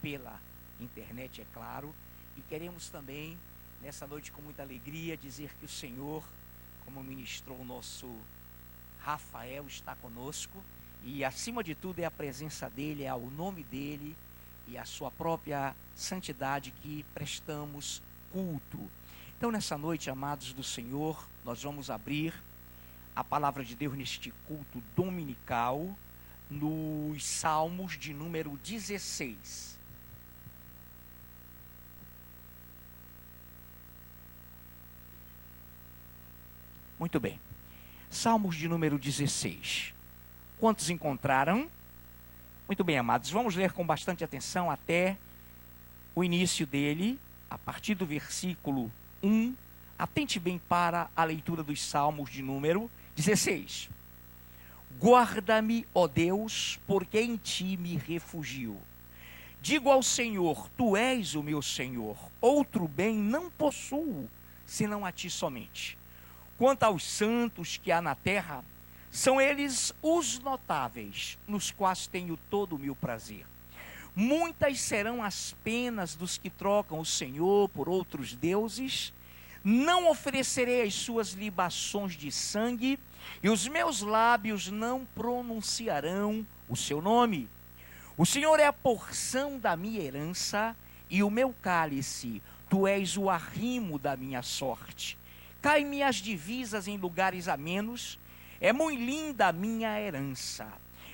pela internet, é claro. E queremos também, nessa noite, com muita alegria, dizer que o Senhor, como ministrou o nosso Rafael, está conosco. E acima de tudo é a presença dele, é o nome dele e a sua própria santidade que prestamos culto. Então, nessa noite, amados do Senhor, nós vamos abrir a palavra de Deus neste culto dominical nos Salmos de número 16. Muito bem. Salmos de número 16. Quantos encontraram? Muito bem, amados. Vamos ler com bastante atenção até o início dele, a partir do versículo 1. Atente bem para a leitura dos Salmos de número 16. Guarda-me, ó Deus, porque em ti me refugio. Digo ao Senhor, tu és o meu Senhor. Outro bem não possuo, senão a ti somente. Quanto aos santos que há na terra, são eles os notáveis, nos quais tenho todo o meu prazer. Muitas serão as penas dos que trocam o Senhor por outros deuses. Não oferecerei as suas libações de sangue, e os meus lábios não pronunciarão o seu nome. O Senhor é a porção da minha herança e o meu cálice. Tu és o arrimo da minha sorte. Caem-me as divisas em lugares amenos. É muito linda a minha herança.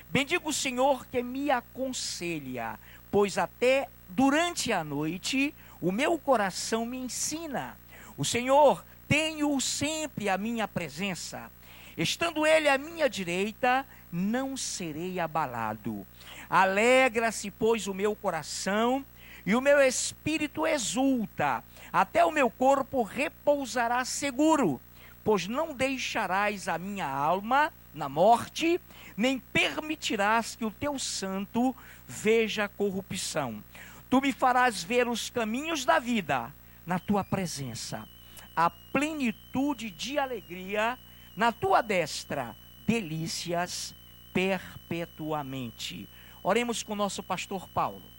Bendigo o Senhor que me aconselha, pois até durante a noite o meu coração me ensina. O Senhor tenho sempre a minha presença. Estando Ele à minha direita, não serei abalado. Alegra-se, pois, o meu coração, e o meu espírito exulta. Até o meu corpo repousará seguro, pois não deixarás a minha alma na morte, nem permitirás que o teu santo veja corrupção. Tu me farás ver os caminhos da vida na tua presença, a plenitude de alegria, na tua destra, delícias perpetuamente. Oremos com o nosso pastor Paulo.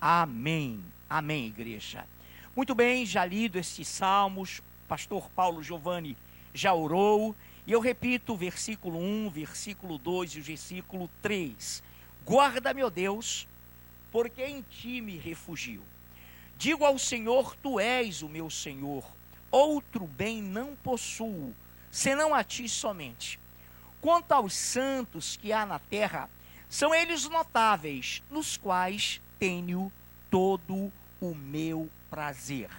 Amém, amém, igreja. Muito bem, já lido esses salmos, pastor Paulo Giovanni já orou, e eu repito o versículo 1, versículo 2 e o versículo 3. Guarda-me, ó Deus, porque em ti me refugio. Digo ao Senhor, tu és o meu Senhor, outro bem não possuo, senão a ti somente. Quanto aos santos que há na terra, são eles notáveis, nos quais tenho todo o meu prazer.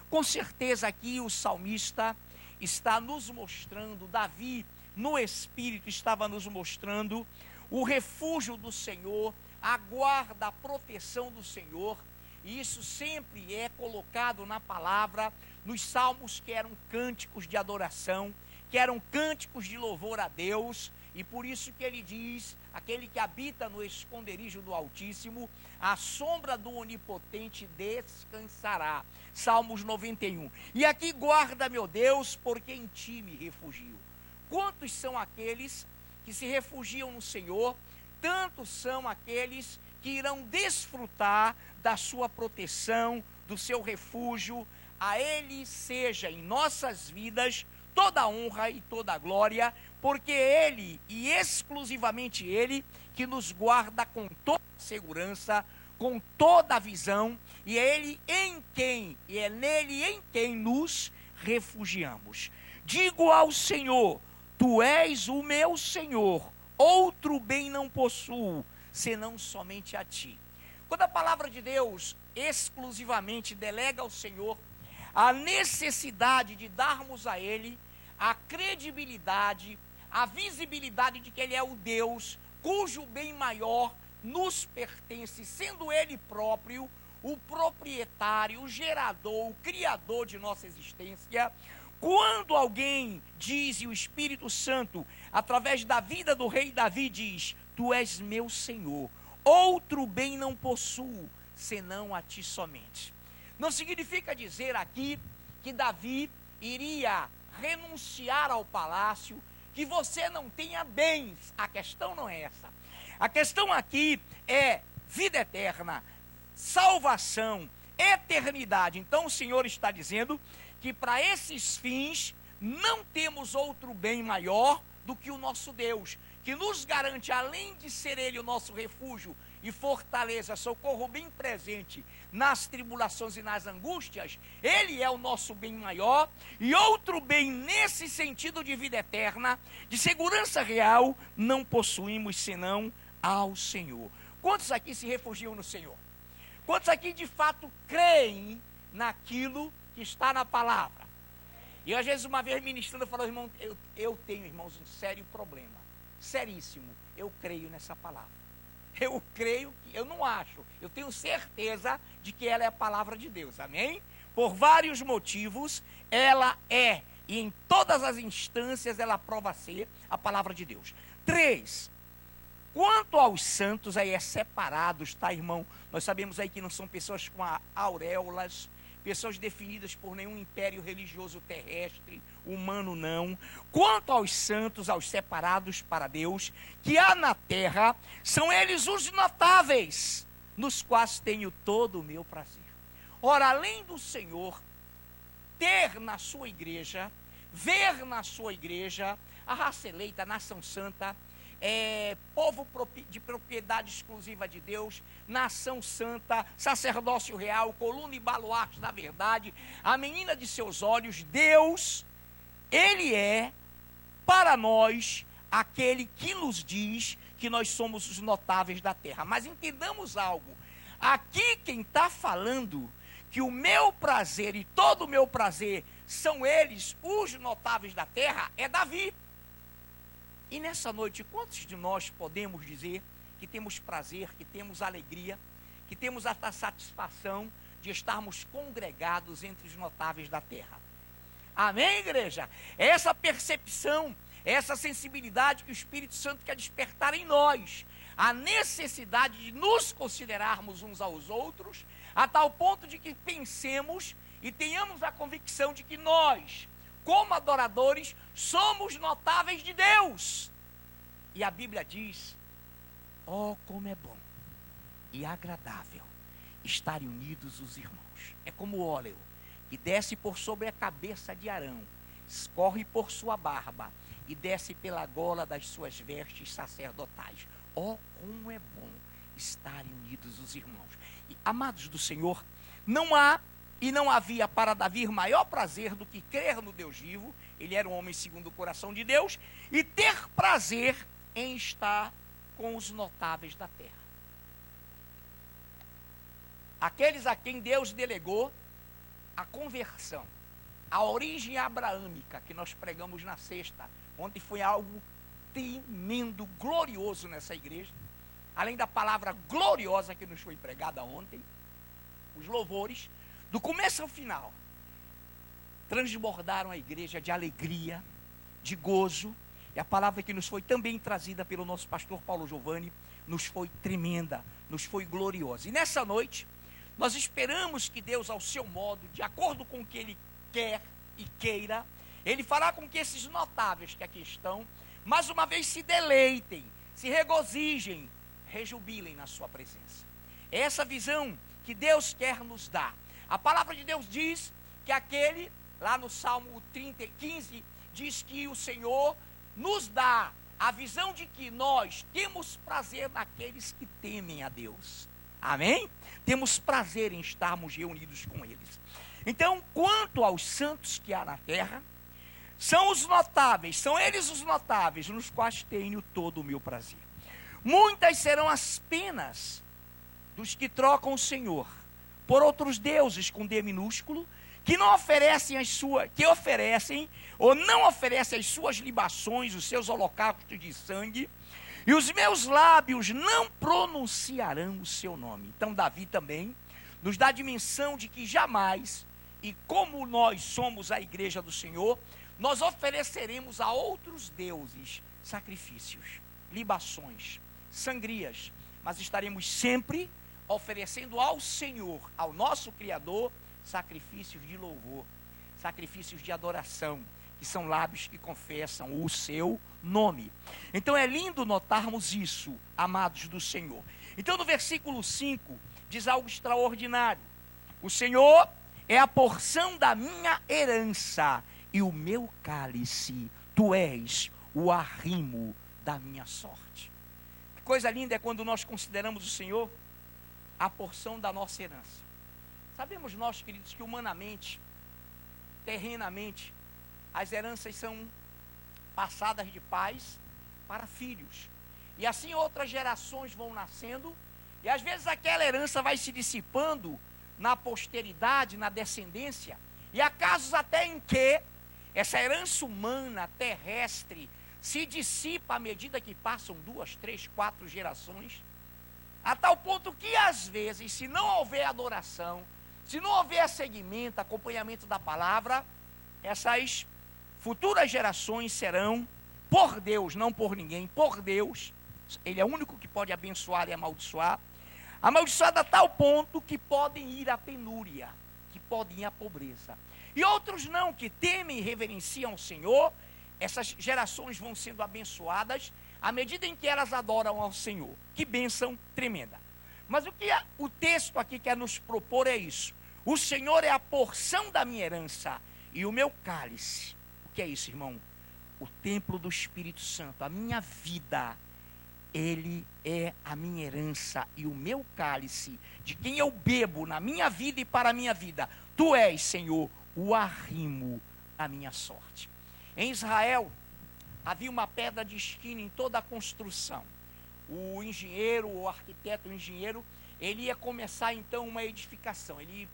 Com certeza aqui o salmista está nos mostrando, Davi no Espírito estava nos mostrando o refúgio do Senhor, a guarda, a proteção do Senhor, e isso sempre é colocado na palavra, nos salmos que eram cânticos de adoração, que eram cânticos de louvor a Deus, e por isso que ele diz, aquele que habita no esconderijo do Altíssimo, à sombra do Onipotente descansará. Salmos 91. E aqui guarda, meu Deus, porque em ti me refugio. Quantos são aqueles que se refugiam no Senhor? Tantos são aqueles que irão desfrutar da sua proteção, do seu refúgio. A Ele seja em nossas vidas toda a honra e toda a glória, porque Ele, e exclusivamente Ele, que nos guarda com toda a segurança, com toda a visão, e é Ele em quem, e é nele em quem nos refugiamos. Digo ao Senhor, tu és o meu Senhor, outro bem não possuo, senão somente a ti. Quando a palavra de Deus exclusivamente delega ao Senhor a necessidade de darmos a Ele a credibilidade, a visibilidade de que Ele é o Deus cujo bem maior nos pertence, sendo Ele próprio o proprietário, o gerador, o criador de nossa existência. Quando alguém diz, e o Espírito Santo, através da vida do rei Davi, diz: Tu és meu Senhor, outro bem não possuo, senão a ti somente. Não significa dizer aqui que Davi iria renunciar ao palácio, que você não tenha bens. A questão não é essa. A questão aqui é vida eterna, salvação, eternidade. Então o Senhor está dizendo que para esses fins não temos outro bem maior do que o nosso Deus, que nos garante, além de ser Ele o nosso refúgio e fortaleza, socorro bem presente nas tribulações e nas angústias, Ele é o nosso bem maior. E outro bem nesse sentido de vida eterna, de segurança real, não possuímos senão ao Senhor. Quantos aqui se refugiam no Senhor? Quantos aqui de fato creem naquilo que está na palavra? E às vezes, uma vez ministrando, eu falo: irmão, eu tenho, irmãos, um sério problema, seríssimo. Eu creio nessa palavra. Eu creio, eu não acho, eu tenho certeza de que ela é a palavra de Deus, amém? Por vários motivos, ela é, e em todas as instâncias ela prova ser a palavra de Deus. 3, quanto aos santos, aí é separados, tá, irmão? Nós sabemos aí que não são pessoas com auréolas, pessoas definidas por nenhum império religioso terrestre, humano não. Quanto aos santos, aos separados para Deus, que há na terra, são eles os notáveis, nos quais tenho todo o meu prazer. Ora, além do Senhor ter na sua igreja, ver na sua igreja, a raça eleita, a nação santa, povo de propriedade exclusiva de Deus, nação santa, sacerdócio real, coluna e baluarte da verdade, a menina de seus olhos, Deus, Ele é para nós aquele que nos diz que nós somos os notáveis da terra. Mas entendamos algo, aqui quem está falando que o meu prazer e todo o meu prazer são eles, os notáveis da terra, é Davi. E nessa noite, quantos de nós podemos dizer que temos prazer, que temos alegria, que temos a satisfação de estarmos congregados entre os notáveis da terra? Amém, igreja? Essa percepção, essa sensibilidade que o Espírito Santo quer despertar em nós, a necessidade de nos considerarmos uns aos outros, a tal ponto de que pensemos e tenhamos a convicção de que nós, como adoradores, somos notáveis de Deus. E a Bíblia diz: oh, como é bom e agradável estarem unidos os irmãos. É como o óleo que desce por sobre a cabeça de Arão, escorre por sua barba e desce pela gola das suas vestes sacerdotais. Oh, como é bom estarem unidos os irmãos. E, amados do Senhor, não há e não havia para Davi maior prazer do que crer no Deus vivo. Ele era um homem segundo o coração de Deus, e ter prazer em estar com os notáveis da terra. Aqueles a quem Deus delegou a conversão, a origem abraâmica que nós pregamos na sexta, ontem foi algo tremendo, glorioso nessa igreja. Além da palavra gloriosa que nos foi pregada ontem, os louvores, do começo ao final, transbordaram a igreja de alegria, de gozo, e a palavra que nos foi também trazida pelo nosso pastor Paulo Giovanni, nos foi tremenda, nos foi gloriosa. E nessa noite, nós esperamos que Deus, ao seu modo, de acordo com o que Ele quer e queira, Ele fará com que esses notáveis que aqui estão, mais uma vez se deleitem, se regozijem, rejubilem na sua presença. É essa visão que Deus quer nos dar. A palavra de Deus diz que aquele, lá no Salmo 15, diz que o Senhor nos dá a visão de que nós temos prazer naqueles que temem a Deus. Amém? Temos prazer em estarmos reunidos com eles. Então, quanto aos santos que há na terra, são os notáveis, são eles os notáveis, nos quais tenho todo o meu prazer. Muitas serão as penas dos que trocam o Senhor por outros deuses com D minúsculo, que não oferecem que oferecem ou não oferecem as suas libações, os seus holocaustos de sangue, e os meus lábios não pronunciarão o seu nome. Então Davi também nos dá a dimensão de que jamais, e como nós somos a igreja do Senhor, nós ofereceremos a outros deuses sacrifícios, libações, sangrias, mas estaremos sempre oferecendo ao Senhor, ao nosso Criador, sacrifícios de louvor, sacrifícios de adoração, que são lábios que confessam o seu nome. Então é lindo notarmos isso, amados do Senhor. Então no versículo 5 diz algo extraordinário: o Senhor é a porção da minha herança e o meu cálice, tu és o arrimo da minha sorte. Que coisa linda é quando nós consideramos o Senhor a porção da nossa herança. Sabemos nós, queridos, que humanamente, terrenamente, as heranças são passadas de pais para filhos. E assim outras gerações vão nascendo, e às vezes aquela herança vai se dissipando na posteridade, na descendência. E há casos até em que essa herança humana, terrestre, se dissipa à medida que passam 2, 3, 4 gerações, a tal ponto que às vezes, se não houver adoração, se não houver seguimento, acompanhamento da palavra, essas futuras gerações serão, por Deus, não por ninguém, por Deus, Ele é o único que pode abençoar e amaldiçoar, amaldiçoada a tal ponto que podem ir à penúria, que podem ir à pobreza. E outros não, que temem e reverenciam o Senhor, essas gerações vão sendo abençoadas à medida em que elas adoram ao Senhor. Que bênção tremenda. Mas o que o texto aqui quer nos propor é isso: o Senhor é a porção da minha herança e o meu cálice. O que é isso, irmão? O templo do Espírito Santo, a minha vida, Ele é a minha herança e o meu cálice, de quem eu bebo na minha vida e para a minha vida. Tu és, Senhor, o arrimo da minha sorte. Em Israel, havia uma pedra de esquina em toda a construção. O engenheiro, o arquiteto, o engenheiro, ele ia começar então uma edificação. Ele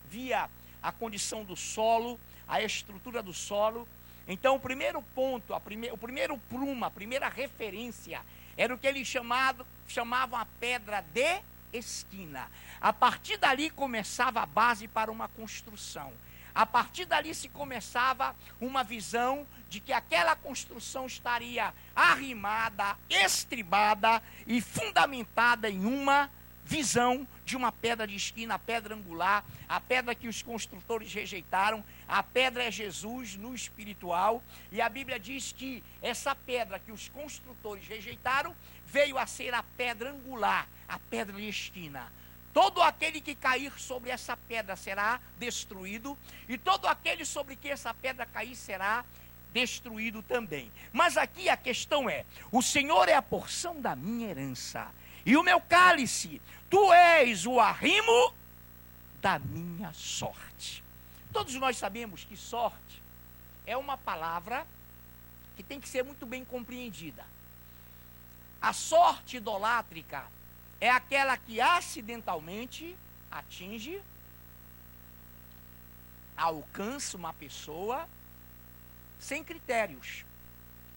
via a condição do solo, a estrutura do solo. Então o primeiro ponto, o primeiro prumo, a primeira referência, era o que eles chamavam a pedra de esquina. A partir dali começava a base para uma construção. A partir dali se começava uma visão de que aquela construção estaria arrimada, estribada e fundamentada em uma visão de uma pedra de esquina, a pedra angular, a pedra que os construtores rejeitaram. A pedra é Jesus no espiritual, e a Bíblia diz que essa pedra que os construtores rejeitaram veio a ser a pedra angular, a pedra de esquina. Todo aquele que cair sobre essa pedra será destruído, e todo aquele sobre que essa pedra cair será destruído também. Mas aqui a questão é: o Senhor é a porção da minha herança e o meu cálice, tu és o arrimo da minha sorte. Todos nós sabemos que sorte é uma palavra que tem que ser muito bem compreendida. A sorte idolátrica é aquela que acidentalmente atinge, alcança uma pessoa sem critérios,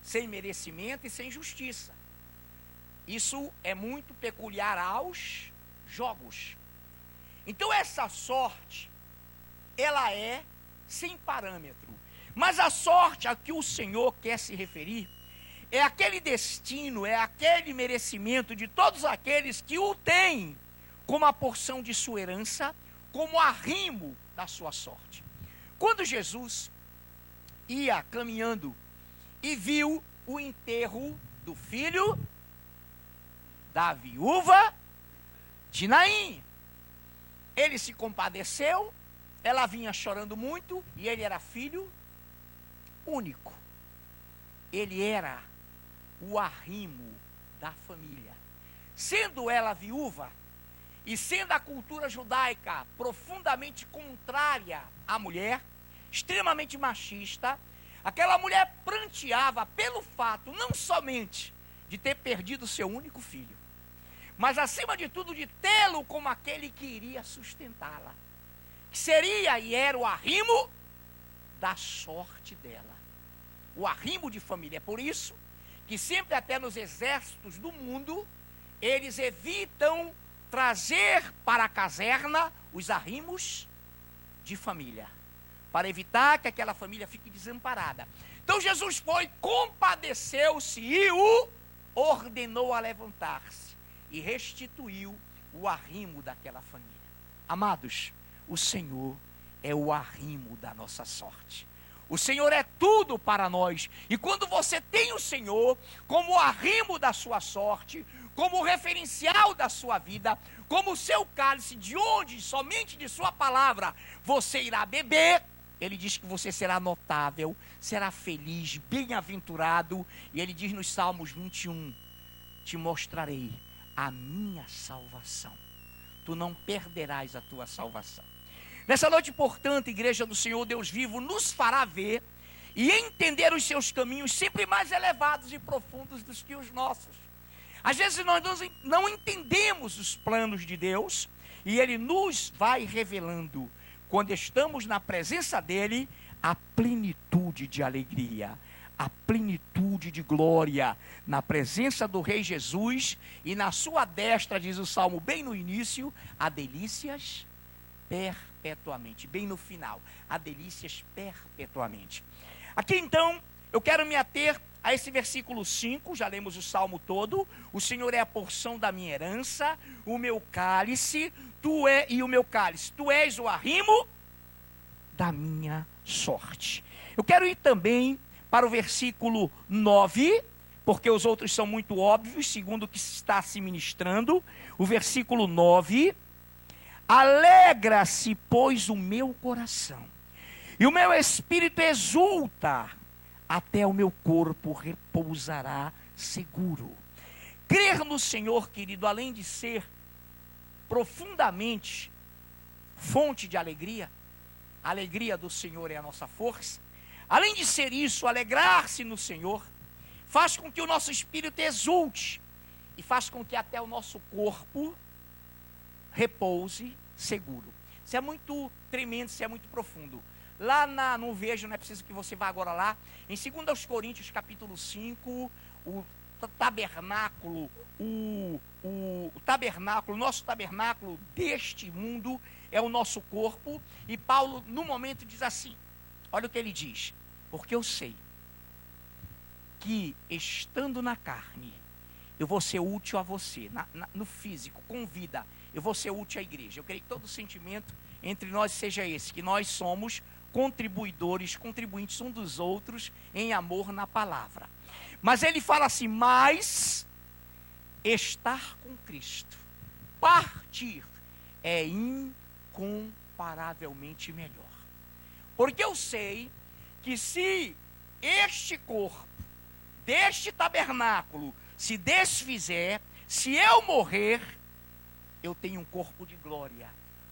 sem merecimento e sem justiça. Isso é muito peculiar aos jogos. Então essa sorte, ela é sem parâmetro. Mas a sorte a que o Senhor quer se referir é aquele destino, é aquele merecimento de todos aqueles que o têm como a porção de sua herança, como arrimo da sua sorte. Quando Jesus ia caminhando e viu o enterro do filho da viúva de Naim, ele se compadeceu, ela vinha chorando muito, e ele era filho único. Ele era o arrimo da família. Sendo ela viúva, e sendo a cultura judaica profundamente contrária à mulher, extremamente machista, aquela mulher pranteava pelo fato não somente de ter perdido seu único filho, mas acima de tudo de tê-lo como aquele que iria sustentá-la. que seria e era o arrimo da sorte dela. O arrimo de família. É por isso que sempre até nos exércitos do mundo, eles evitam trazer para a caserna os arrimos de família, para evitar que aquela família fique desamparada. Então Jesus foi, compadeceu-se e o ordenou a levantar-se e restituiu o arrimo daquela família. Amados, o Senhor é o arrimo da nossa sorte. O Senhor é tudo para nós. E quando você tem o Senhor como o arrimo da sua sorte, como o referencial da sua vida, como o seu cálice, de onde somente de sua palavra você irá beber, ele diz que você será notável, será feliz, bem-aventurado. E ele diz nos Salmos 21, te mostrarei a minha salvação. Tu não perderás a tua salvação. Nessa noite, portanto, Igreja do Senhor, Deus vivo, nos fará ver e entender os seus caminhos sempre mais elevados e profundos do que os nossos. Às vezes nós não entendemos os planos de Deus e Ele nos vai revelando, quando estamos na presença dEle, a plenitude de alegria, a plenitude de glória, na presença do Rei Jesus, e na sua destra, diz o Salmo bem no início, há delícias perpetuamente, bem no final, há delícias perpetuamente. Aqui então, eu quero me ater a esse versículo 5, já lemos o Salmo todo. O Senhor é a porção da minha herança, o meu cálice, e o meu cálice, tu és o arrimo da minha sorte. Eu quero ir também para o versículo 9, porque os outros são muito óbvios, segundo o que está se ministrando. O versículo 9, alegra-se, pois, o meu coração, e o meu espírito exulta, até o meu corpo repousará seguro. Crer no Senhor, querido, além de ser profundamente fonte de alegria, a alegria do Senhor é a nossa força. Além de ser isso, alegrar-se no Senhor faz com que o nosso espírito exulte e faz com que até o nosso corpo repouse seguro. Isso é muito tremendo, isso é muito profundo. Lá não vejo, não é preciso que você vá agora lá, em 2 Coríntios capítulo 5, o tabernáculo, o nosso tabernáculo deste mundo é o nosso corpo. E Paulo, no momento, diz assim, olha o que ele diz: porque eu sei que, estando na carne, eu vou ser útil a você, no físico, com vida, eu vou ser útil à igreja. Eu creio que todo sentimento entre nós seja esse, que nós somos contribuintes um dos outros em amor na palavra. Mas ele fala assim, mas estar com Cristo, partir, é incomparavelmente melhor. Porque eu sei que se este corpo, deste tabernáculo, se desfizer, se eu morrer, eu tenho um corpo de glória,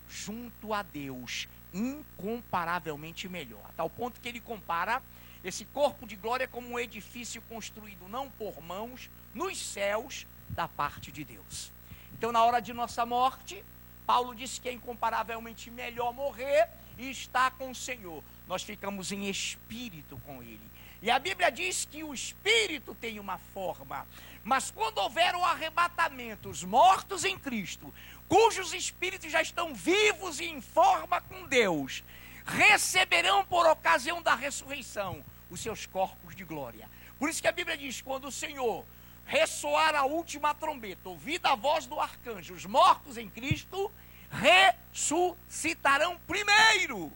junto a Deus, incomparavelmente melhor. A tal ponto que ele compara esse corpo de glória como um edifício construído não por mãos, nos céus, da parte de Deus. Então, na hora de nossa morte, Paulo disse que é incomparavelmente melhor morrer e estar com o Senhor. Nós ficamos em espírito com Ele. E a Bíblia diz que o espírito tem uma forma, mas quando houver o arrebatamento, os mortos em Cristo, cujos espíritos já estão vivos e em forma com Deus, receberão por ocasião da ressurreição os seus corpos de glória. Por isso que a Bíblia diz, quando o Senhor ressoar a última trombeta, ouvida a voz do arcanjo, os mortos em Cristo ressuscitarão primeiro.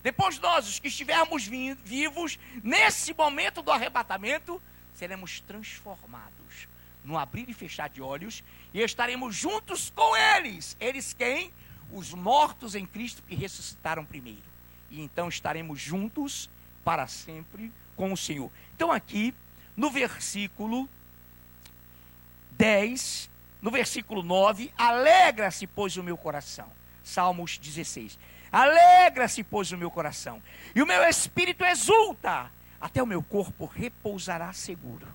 Depois nós, os que estivermos vivos, nesse momento do arrebatamento, seremos transformados no abrir e fechar de olhos, e estaremos juntos com eles. Eles quem? Os mortos em Cristo que ressuscitaram primeiro. E então estaremos juntos para sempre com o Senhor. Então aqui, no versículo 10, no versículo 9, alegra-se, pois, o meu coração. Salmos 16. Alegra-se, pois, o meu coração, e o meu espírito exulta, até o meu corpo repousará seguro.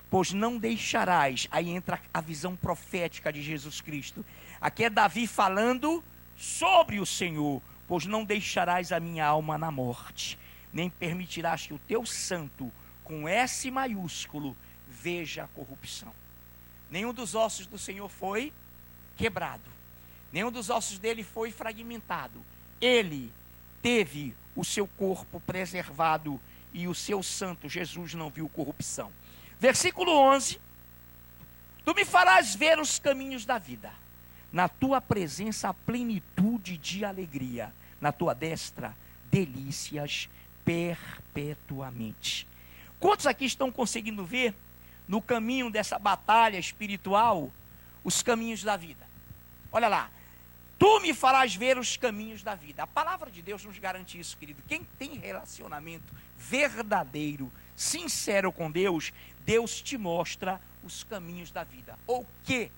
Pois não deixarás, aí entra a visão profética de Jesus Cristo. Aqui é Davi falando sobre o Senhor. pois não deixarás a minha alma na morte, nem permitirás que o teu santo, com S maiúsculo, veja a corrupção. Nenhum dos ossos do Senhor foi quebrado, nenhum dos ossos dele foi fragmentado. Ele teve o seu corpo preservado e o seu santo Jesus não viu corrupção. Versículo 11: tu me farás ver os caminhos da vida, na tua presença a plenitude de alegria, na tua destra delícias perpetuamente. Quantos aqui estão conseguindo ver no caminho dessa batalha espiritual os caminhos da vida? Olha lá, tu me farás ver os caminhos da vida. A palavra de Deus nos garante isso, querido. Quem tem relacionamento verdadeiro, sincero com Deus, Deus te mostra os caminhos da vida. Ou que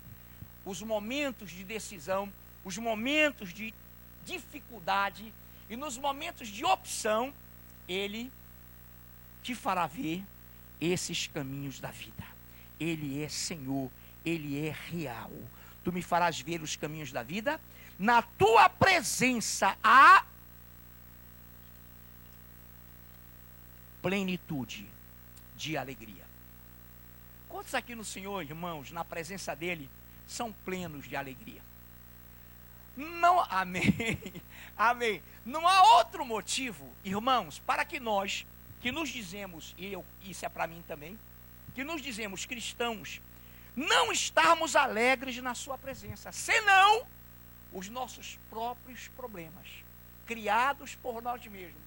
os momentos de decisão, os momentos de dificuldade e nos momentos de opção, Ele te fará ver esses caminhos da vida. Ele é Senhor, Ele é real. Tu me farás ver os caminhos da vida, na tua presença há plenitude de alegria. Quantos aqui no Senhor, irmãos, na presença dEle, são plenos de alegria? Não, amém, amém. Não há outro motivo, irmãos, para que nós, que nos dizemos, e isso é para mim também, que nos dizemos cristãos, não estarmos alegres na sua presença, senão os nossos próprios problemas, criados por nós mesmos,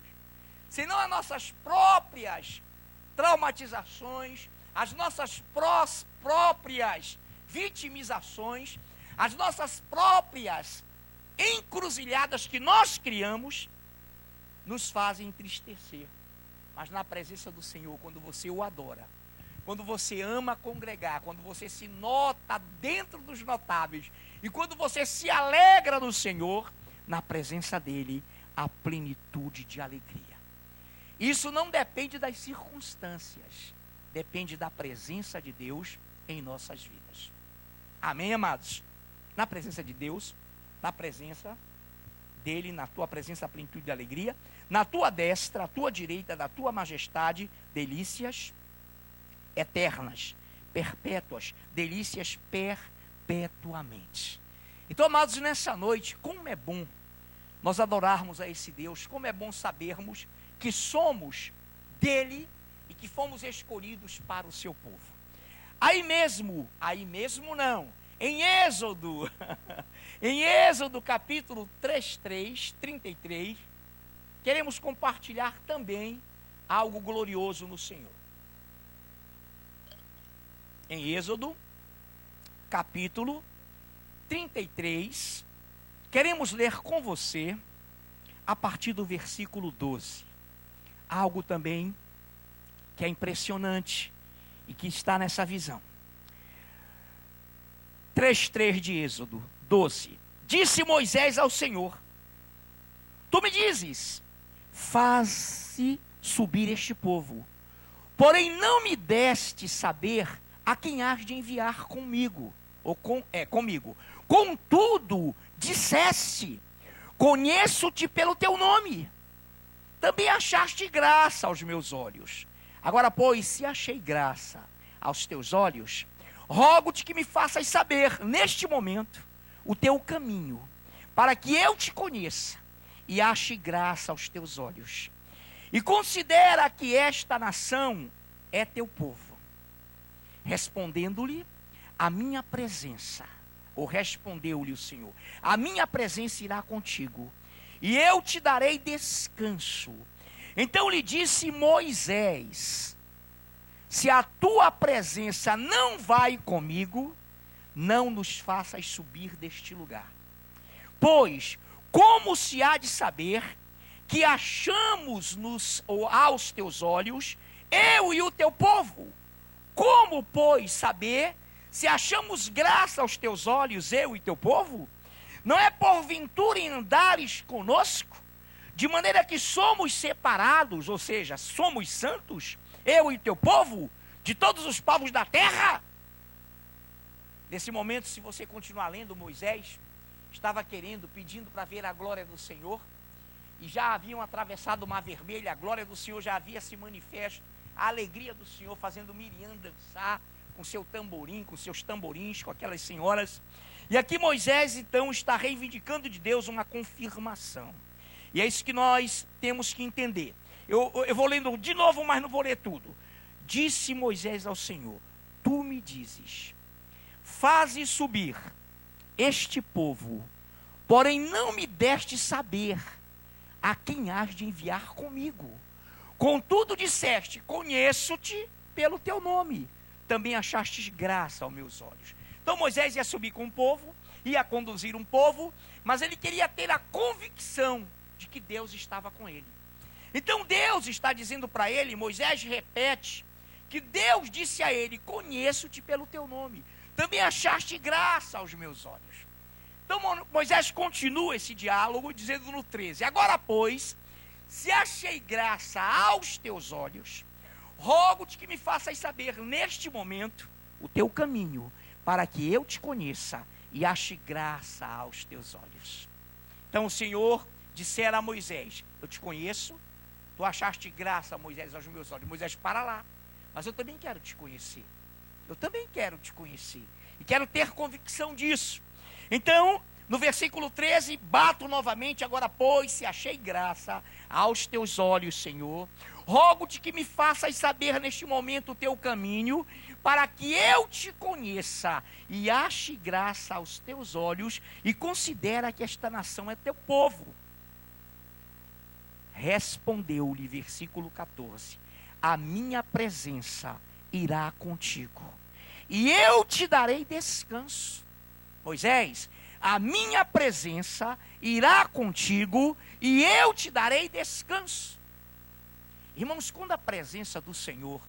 senão as nossas próprias traumatizações, as nossas próprias vitimizações, as nossas próprias encruzilhadas que nós criamos, nos fazem entristecer. Mas na presença do Senhor, quando você o adora, quando você ama congregar, quando você se nota dentro dos notáveis, e quando você se alegra no Senhor, na presença dEle, há plenitude de alegria. Isso não depende das circunstâncias, depende da presença de Deus em nossas vidas. Amém, amados? Na presença de Deus, na presença dEle, na tua presença, a plenitude de alegria, na tua destra, a tua direita, da tua majestade, delícias eternas, perpétuas, delícias perpetuamente. Então, amados, nessa noite, como é bom nós adorarmos a esse Deus, como é bom sabermos que somos dele e que fomos escolhidos para o seu povo. Aí mesmo não, em Êxodo, em Êxodo capítulo 33, queremos compartilhar também algo glorioso no Senhor. Em Êxodo capítulo 33, queremos ler com você a partir do versículo 12. Algo também que é impressionante e que está nessa visão. 3:3 de Êxodo 12. Disse Moisés ao Senhor: tu me dizes, faze subir este povo, porém não me deste saber a quem hás de enviar comigo, comigo. Contudo, disseste, conheço-te pelo teu nome, também achaste graça aos meus olhos. Agora, pois, se achei graça aos teus olhos, rogo-te que me faças saber, neste momento, o teu caminho, para que eu te conheça e ache graça aos teus olhos. E considera que esta nação é teu povo. Respondendo-lhe, a minha presença, ou respondeu-lhe o Senhor, a minha presença irá contigo, e eu te darei descanso. Então lhe disse Moisés: se a tua presença não vai comigo, não nos faças subir deste lugar. Pois, como se há de saber que achamos aos teus olhos, eu e o teu povo? Como, pois, saber se achamos graça aos teus olhos, eu e teu povo? Não é porventura em andares conosco, de maneira que somos separados, ou seja, somos santos, eu e teu povo, de todos os povos da terra? Nesse momento, se você continuar lendo, Moisés estava pedindo para ver a glória do Senhor, e já haviam atravessado o Mar Vermelho, a glória do Senhor já havia se manifesto, a alegria do Senhor fazendo Miriam dançar com seu tamborim, com seus tamborins, com aquelas senhoras. E aqui Moisés então está reivindicando de Deus uma confirmação. E é isso que nós temos que entender. Eu vou lendo de novo, mas não vou ler tudo. Disse Moisés ao Senhor: tu me dizes, faze subir este povo, porém não me deste saber a quem hás de enviar comigo. Contudo disseste, conheço-te pelo teu nome, também achastes graça aos meus olhos. Então Moisés ia subir com o povo, ia conduzir um povo, mas ele queria ter a convicção de que Deus estava com ele. Então Deus está dizendo para ele, Moisés repete, que Deus disse a ele, conheço-te pelo teu nome, também achaste graça aos meus olhos. Então Moisés continua esse diálogo, dizendo no 13, agora pois, se achei graça aos teus olhos, rogo-te que me faças saber neste momento o teu caminho, para que eu te conheça e ache graça aos teus olhos. Então o Senhor dissera a Moisés, eu te conheço, tu achaste graça, Moisés, aos meus olhos. Moisés, para lá, mas eu também quero te conhecer. Eu também quero te conhecer. E quero ter convicção disso. Então, no versículo 13, bato novamente, agora pois, se achei graça aos teus olhos, Senhor, rogo-te que me faças saber neste momento o teu caminho, para que eu te conheça e ache graça aos teus olhos, e considera que esta nação é teu povo. Respondeu-lhe, versículo 14, a minha presença irá contigo, e eu te darei descanso. Moisés, a minha presença irá contigo, e eu te darei descanso. Irmãos, quando a presença do Senhor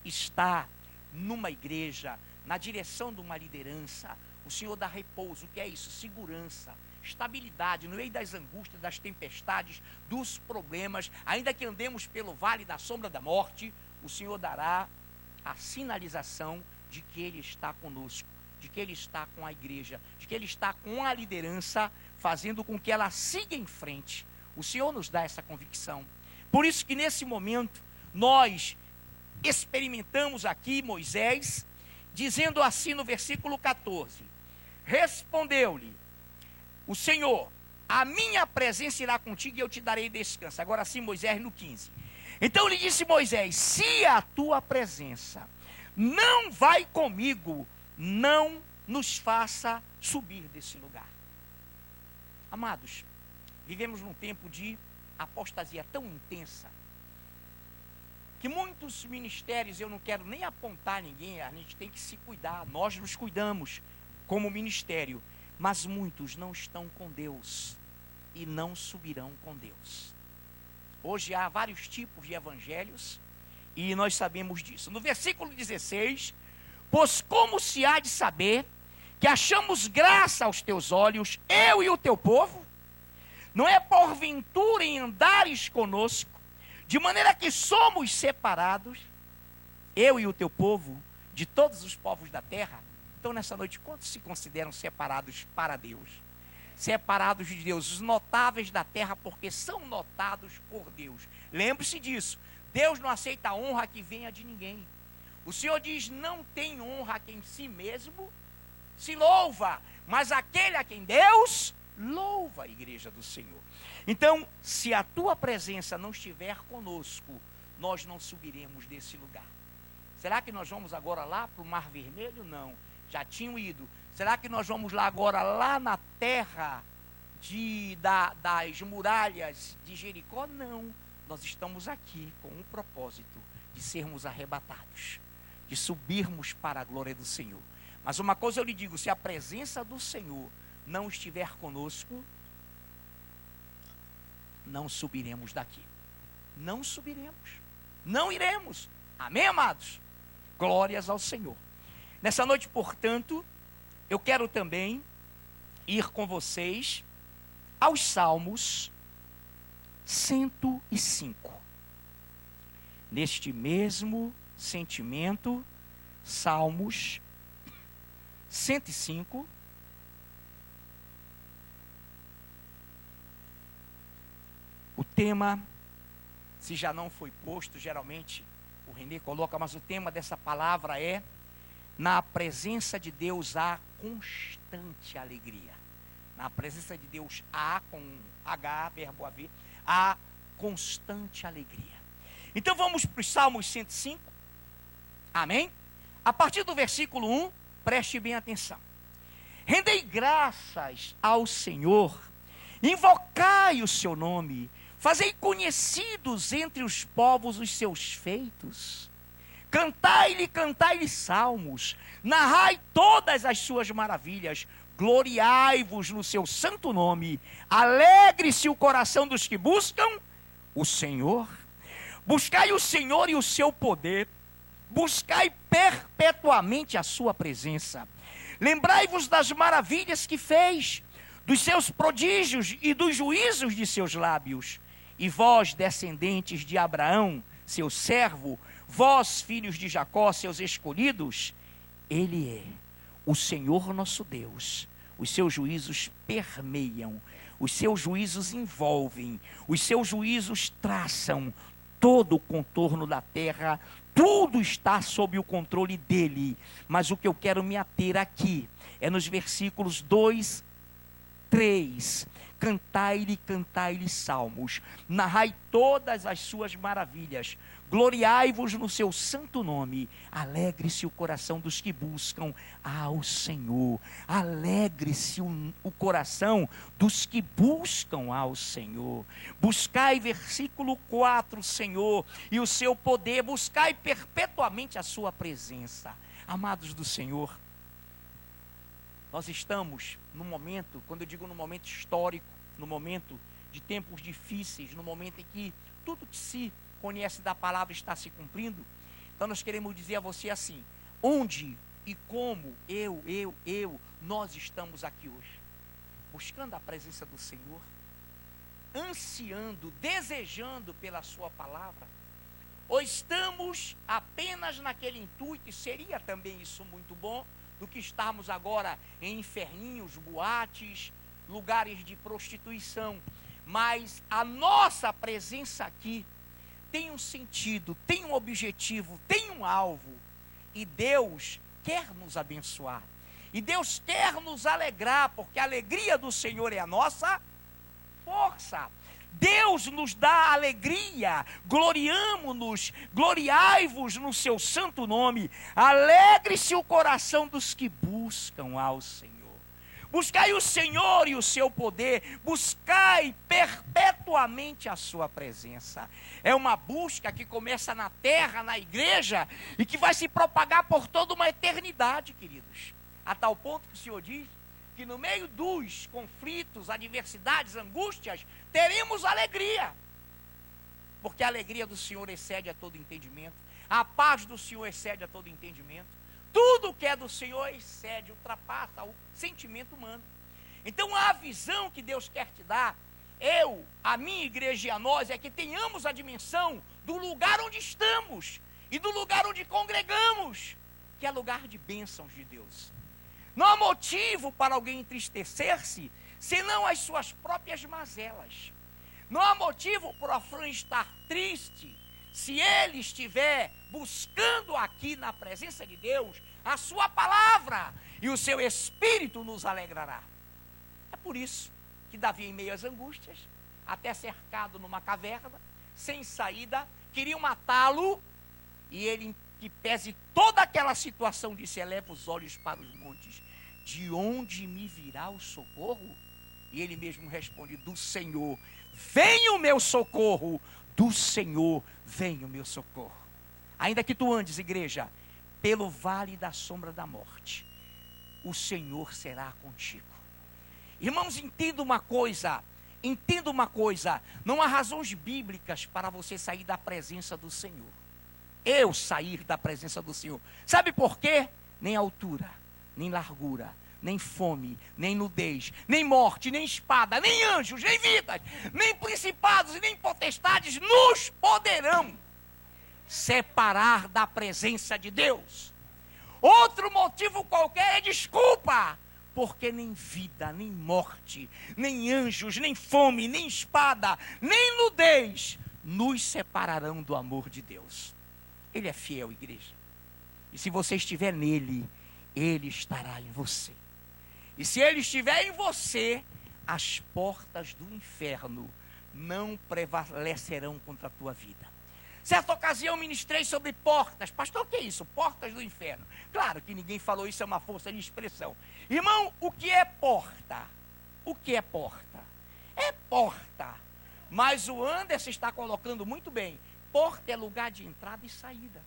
está numa igreja, na direção de uma liderança, o Senhor dá repouso. O que é isso? Segurança, estabilidade, no meio das angústias, das tempestades, dos problemas, ainda que andemos pelo vale da sombra da morte, o Senhor dará a sinalização de que Ele está conosco, de que Ele está com a igreja, de que Ele está com a liderança, fazendo com que ela siga em frente. O Senhor nos dá essa convicção. Por isso que nesse momento, nós experimentamos aqui Moisés, dizendo assim no versículo 14, respondeu-lhe o Senhor, a minha presença irá contigo e eu te darei descanso. Agora sim, Moisés, no 15. Então lhe disse Moisés, se a tua presença não vai comigo, não nos faça subir desse lugar. Amados, vivemos num tempo de apostasia tão intensa, que muitos ministérios, eu não quero nem apontar ninguém, a gente tem que se cuidar, nós nos cuidamos como ministério, mas muitos não estão com Deus e não subirão com Deus. Hoje há vários tipos de evangelhos e nós sabemos disso. No versículo 16, pois como se há de saber que achamos graça aos teus olhos, eu e o teu povo? Não é porventura em andares conosco, de maneira que somos separados, eu e o teu povo, de todos os povos da terra? Então nessa noite, quantos se consideram separados para Deus? Separados de Deus, os notáveis da terra, porque são notados por Deus. Lembre-se disso, Deus não aceita a honra que venha de ninguém. O Senhor diz, não tem honra quem si mesmo se louva, mas aquele a quem Deus louva, a igreja do Senhor. Então, se a tua presença não estiver conosco, nós não subiremos desse lugar. Será que nós vamos agora lá para o Mar Vermelho? Não, já tinham ido. Será que nós vamos lá agora, lá na terra das muralhas de Jericó? Não, nós estamos aqui com um propósito de sermos arrebatados, de subirmos para a glória do Senhor. Mas uma coisa eu lhe digo, se a presença do Senhor não estiver conosco, não subiremos daqui. Não subiremos, não iremos. Amém, amados? Glórias ao Senhor. Nessa noite, portanto, eu quero também ir com vocês aos Salmos 105. Neste mesmo sentimento, Salmos 105. O tema, se já não foi posto, geralmente o Renê coloca, mas o tema dessa palavra é: na presença de Deus há constante alegria. Na presença de Deus há, com H, verbo haver, há constante alegria. Então vamos para os Salmos 105. Amém? A partir do versículo 1, preste bem atenção. Rendei graças ao Senhor, invocai o seu nome, fazei conhecidos entre os povos os seus feitos. Cantai-lhe salmos, narrai todas as suas maravilhas, gloriai-vos no seu santo nome, alegre-se o coração dos que buscam o Senhor. Buscai o Senhor e o seu poder, buscai perpetuamente a sua presença. Lembrai-vos das maravilhas que fez, dos seus prodígios e dos juízos de seus lábios. E vós, descendentes de Abraão, seu servo, vós, filhos de Jacó, seus escolhidos, Ele é o Senhor nosso Deus. Os seus juízos permeiam, os seus juízos envolvem, os seus juízos traçam todo o contorno da terra. Tudo está sob o controle dele. Mas o que eu quero me ater aqui é nos versículos 2, 3. Cantai-lhe salmos, narrai todas as suas maravilhas, gloriai-vos no seu santo nome, alegre-se o coração dos que buscam ao Senhor. Alegre-se o coração dos que buscam ao Senhor. Buscai, versículo 4, Senhor, e o seu poder, buscai perpetuamente a sua presença. Amados do Senhor, nós estamos no momento, quando eu digo no momento histórico, no momento de tempos difíceis, no momento em que tudo que se conhece da palavra está se cumprindo. Então nós queremos dizer a você assim: onde e como nós estamos aqui hoje? Buscando a presença do Senhor, ansiando, desejando pela sua palavra, ou estamos apenas naquele intuito, e seria também isso muito bom, do que estarmos agora em inferninhos, boates, lugares de prostituição. Mas a nossa presença aqui tem um sentido, tem um objetivo, tem um alvo. E Deus quer nos abençoar. E Deus quer nos alegrar, porque a alegria do Senhor é a nossa força. Deus nos dá alegria, gloriamo-nos, gloriai-vos no seu santo nome, alegre-se o coração dos que buscam ao Senhor. Buscai o Senhor e o seu poder, buscai perpetuamente a sua presença. É uma busca que começa na terra, na igreja, e que vai se propagar por toda uma eternidade, queridos. A tal ponto que o Senhor diz que no meio dos conflitos, adversidades, angústias, teremos alegria. Porque a alegria do Senhor excede a todo entendimento. A paz do Senhor excede a todo entendimento. Tudo que é do Senhor excede, ultrapassa o sentimento humano. Então a visão que Deus quer te dar, a minha igreja e a nós, é que tenhamos a dimensão do lugar onde estamos e do lugar onde congregamos, que é lugar de bênçãos de Deus. Não há motivo para alguém entristecer-se, senão as suas próprias mazelas. Não há motivo para o Afrã estar triste, se ele estiver buscando aqui na presença de Deus a sua palavra, e o seu espírito nos alegrará. É por isso que Davi, em meio às angústias, até cercado numa caverna, sem saída, queriam matá-lo, e ele, que pese toda aquela situação, disse: eleva os olhos para os montes, de onde me virá o socorro? E ele mesmo responde: do Senhor vem o meu socorro, do Senhor vem o meu socorro. Ainda que tu andes, igreja, pelo vale da sombra da morte, o Senhor será contigo. Irmãos, entenda uma coisa, não há razões bíblicas para você sair da presença do Senhor. Eu sair da presença do Senhor. Sabe por quê? Nem altura, nem largura, nem fome, nem nudez, nem morte, nem espada, nem anjos, nem vidas, nem principados e nem potestades nos poderão separar da presença de Deus. Outro motivo qualquer é desculpa porque nem vida, nem morte, nem anjos, nem fome, nem espada, nem nudez nos separarão do amor de Deus. Ele é fiel, igreja. E se você estiver nele, ele estará em você. E se ele estiver em você, as portas do inferno não prevalecerão contra a tua vida. Certa ocasião ministrei sobre portas. Pastor, o que é isso? Portas do inferno. Claro que ninguém falou isso, é uma força de expressão. Irmão, o que é porta? O que é porta? É porta. Mas o Anderson está colocando muito bem. Porta é lugar de entrada e saída.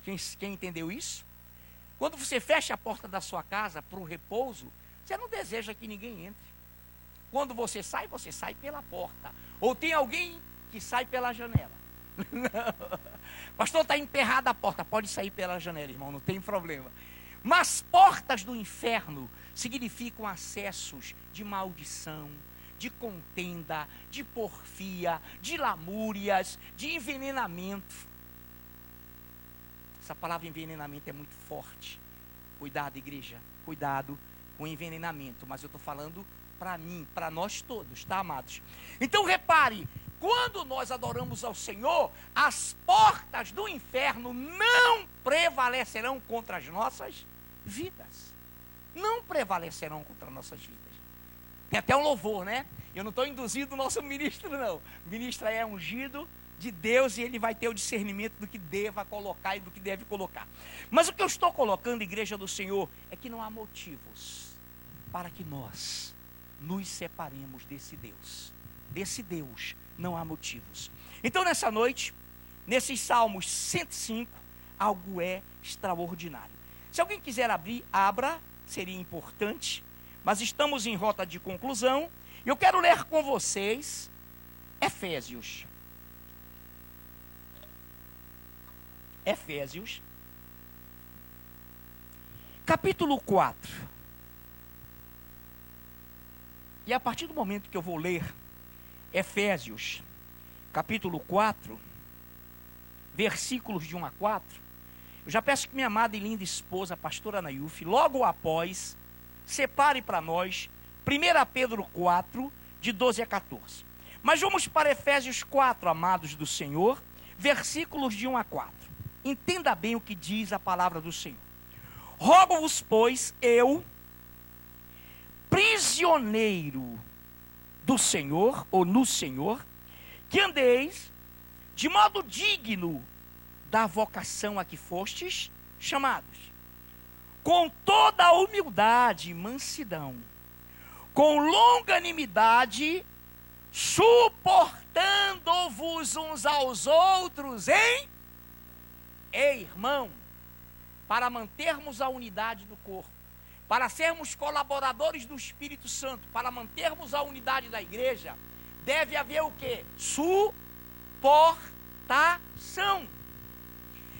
Quem entendeu isso? Quando você fecha a porta da sua casa para o repouso, você não deseja que ninguém entre. Quando você sai pela porta. Ou tem alguém que sai pela janela. Pastor, está emperrada a porta. Pode sair pela janela, irmão, não tem problema. Mas portas do inferno significam acessos de maldição, de contenda, de porfia, de lamúrias, de envenenamento. Essa palavra envenenamento é muito forte. Cuidado, igreja, cuidado com envenenamento. Mas eu estou falando para mim, para nós todos, tá, amados? Então repare, quando nós adoramos ao Senhor, as portas do inferno não prevalecerão contra as nossas vidas. Não prevalecerão contra as nossas vidas. Tem até um louvor, né? Eu não estou induzindo o nosso ministro, não. O ministro é ungido de Deus e ele vai ter o discernimento do que deva colocar e do que deve colocar. Mas o que eu estou colocando, igreja do Senhor, é que não há motivos para que nós nos separemos desse Deus. Desse Deus não há motivos. Então nessa noite, nesses Salmos 105, algo é extraordinário. Se alguém quiser abrir, abra, seria importante. Mas estamos em rota de conclusão. E eu quero ler com vocês Efésios. Efésios, capítulo 4. E a partir do momento que eu vou ler Efésios, capítulo 4, versículos de 1 a 4, eu já peço que minha amada e linda esposa, a pastora Nayuf, logo após, separe para nós 1 Pedro 4, de 12 a 14. Mas vamos para Efésios 4, amados do Senhor, versículos de 1 a 4. Entenda bem o que diz a palavra do Senhor. Rogo-vos, pois, eu, prisioneiro do Senhor, ou no Senhor, que andeis de modo digno da vocação a que fostes chamados, com toda a humildade e mansidão, com longanimidade, suportando-vos uns aos outros irmão, para mantermos a unidade do corpo, para sermos colaboradores do Espírito Santo, para mantermos a unidade da igreja, deve haver o quê? Suportação.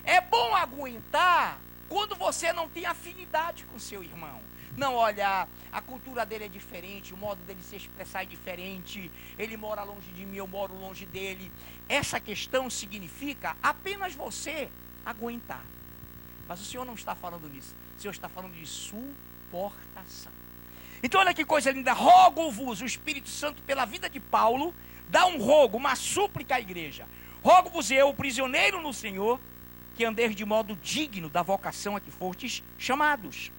É bom aguentar quando você não tem afinidade com seu irmão. Não, olha, a cultura dele é diferente, o modo dele se expressar é diferente, ele mora longe de mim, eu moro longe dele. Essa questão significa apenas você aguentar. Mas o Senhor não está falando nisso. O Senhor está falando de suportação. Então olha que coisa linda. Rogo-vos, o Espírito Santo, pela vida de Paulo, dá um rogo, uma súplica à igreja. Rogo-vos eu, prisioneiro no Senhor, que andeis de modo digno da vocação a que fostes chamados,